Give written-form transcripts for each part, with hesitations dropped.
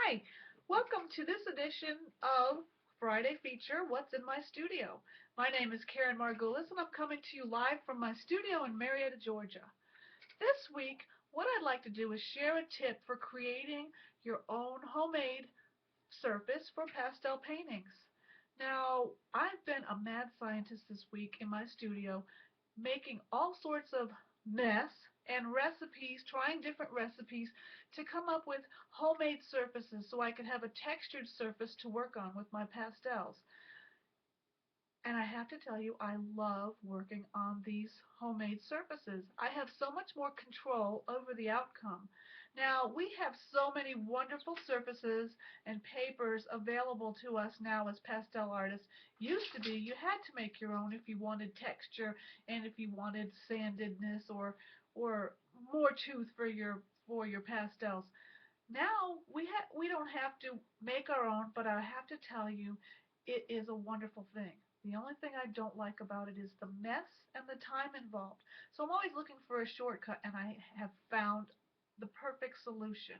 Hi, welcome to this edition of Friday Feature, What's in My Studio. My name is Karen Margulis and I'm coming to you live from my studio in Marietta, Georgia. This week, what I'd like to do is share a tip for creating your own homemade surface for pastel paintings. Now, I've been a mad scientist this week in my studio, making all sorts of mess and recipes, trying different recipes to come up with homemade surfaces so I could have a textured surface to work on with my pastels. And I have to tell you, I love working on these homemade surfaces. I have so much more control over the outcome. Now, we have so many wonderful surfaces and papers available to us now as pastel artists. Used to be, you had to make your own if you wanted texture and if you wanted sandedness or more tooth for your pastels. Now we don't have to make our own, but I have to tell you, it is a wonderful thing. The only thing I don't like about it is the mess and the time involved. So I'm always looking for a shortcut, and I have found the perfect solution.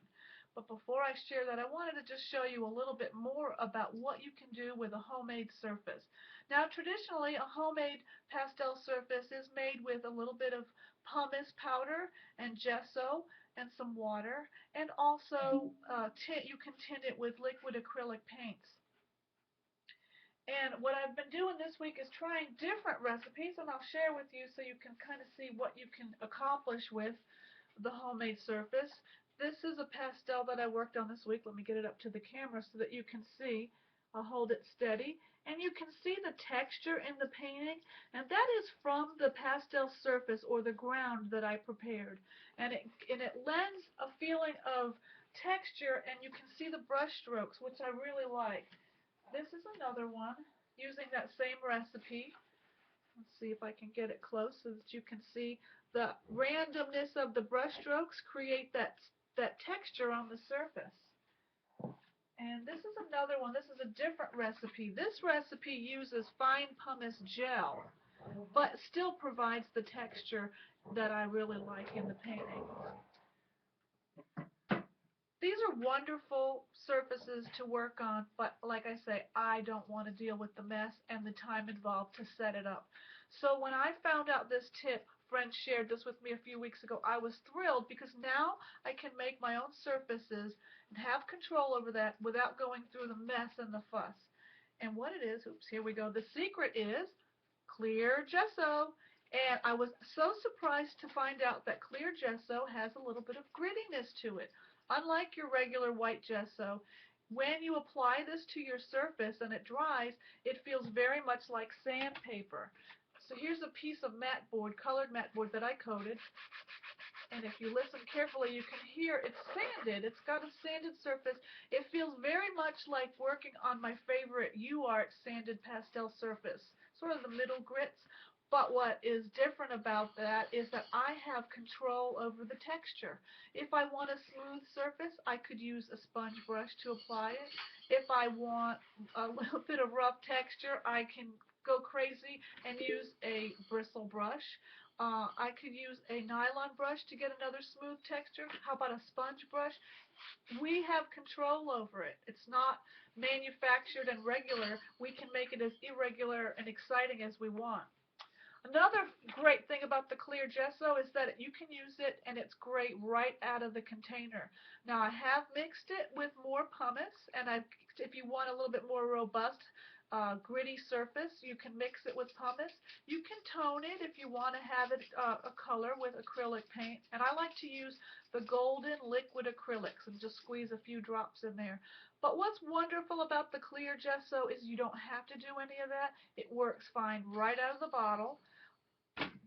But before I share that, I wanted to just show you a little bit more about what you can do with a homemade surface. Now, traditionally, a homemade pastel surface is made with a little bit of pumice powder and gesso and some water, and also you can tint it with liquid acrylic paints. And what I've been doing this week is trying different recipes, and I'll share with you so you can kind of see what you can accomplish with the homemade surface. This is a pastel that I worked on this week. Let me get it up to the camera so that you can see. I'll hold it steady, and you can see the texture in the painting, and that is from the pastel surface or the ground that I prepared. And it lends a feeling of texture, and you can see the brush strokes, which I really like. This is another one using that same recipe. Let's see if I can get it close so that you can see the randomness of the brush strokes create that texture on the surface. And this is another one. This is a different recipe. This recipe uses fine pumice gel, but still provides the texture that I really like in the painting. These are wonderful surfaces to work on, but like I say, I don't want to deal with the mess and the time involved to set it up. So when I found out this tip, friend shared this with me a few weeks ago, I was thrilled because now I can make my own surfaces and have control over that without going through the mess and the fuss. And what it is, oops, here we go. The secret is clear gesso. And I was so surprised to find out that clear gesso has a little bit of grittiness to it. Unlike your regular white gesso, when you apply this to your surface and it dries, it feels very much like sandpaper. So here's a piece of mat board, colored mat board that I coated. And if you listen carefully, you can hear it's sanded. It's got a sanded surface. It feels very much like working on my favorite UArt sanded pastel surface, sort of the middle grits. But what is different about that is that I have control over the texture. If I want a smooth surface, I could use a sponge brush to apply it. If I want a little bit of rough texture, I can go crazy and use a bristle brush. I could use a nylon brush to get another smooth texture. How about a sponge brush? We have control over it. It's not manufactured and regular. We can make it as irregular and exciting as we want. Another great thing about the clear gesso is that you can use it and it's great right out of the container. Now I have mixed it with more pumice, and if you want a little bit more robust, gritty surface, you can mix it with pumice. You can tone it if you want to have it a color with acrylic paint, and I like to use the golden liquid acrylics and just squeeze a few drops in there. But what's wonderful about the clear gesso is you don't have to do any of that. It works fine right out of the bottle.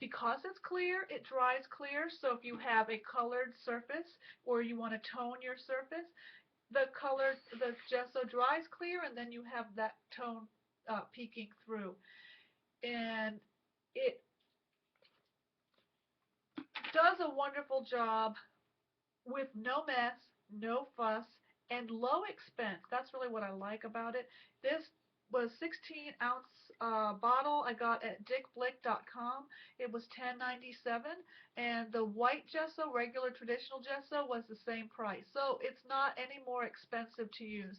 Because it's clear, it dries clear, so if you have a colored surface or you want to tone your surface, the gesso dries clear, and then you have that tone peeking through. And it does a wonderful job with no mess, no fuss, and low expense. That's really what I like about it. This was 16-ounce bottle I got at dickblick.com. It was $10.97, and the white gesso, regular traditional gesso, was the same price. So it's not any more expensive to use.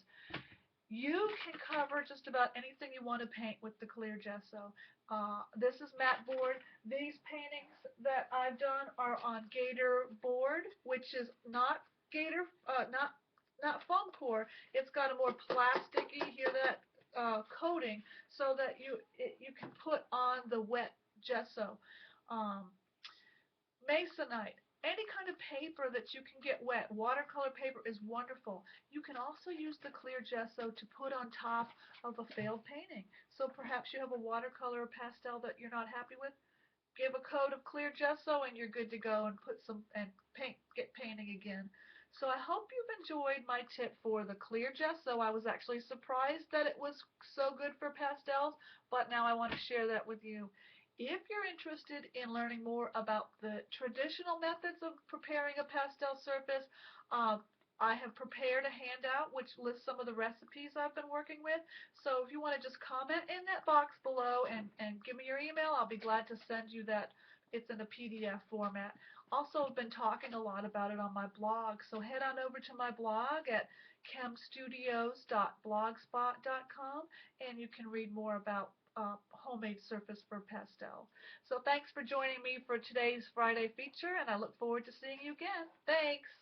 You can cover just about anything you want to paint with the clear gesso. This is matte board. These paintings that I've done are on gator board, which is not gator, not foam core. It's got a more plasticky, hear that, coating, so that you can put on the wet gesso. Um, Masonite, any kind of paper that you can get wet. Watercolor paper is wonderful. You can also use the clear gesso to put on top of a failed painting. So perhaps you have a watercolor or pastel that you're not happy with. Give a coat of clear gesso and you're good to go, and put some and get painting again. So I hope you've enjoyed my tip for the clear gesso. I was actually surprised that it was so good for pastels, but now I want to share that with you. If you're interested in learning more about the traditional methods of preparing a pastel surface, I have prepared a handout which lists some of the recipes I've been working with. So if you want to just comment in that box below and give me your email, I'll be glad to send you that. It's in a PDF format. Also, I've been talking a lot about it on my blog, so head on over to my blog at chemstudios.blogspot.com and you can read more about homemade surface for pastel. So thanks for joining me for today's Friday feature, and I look forward to seeing you again. Thanks!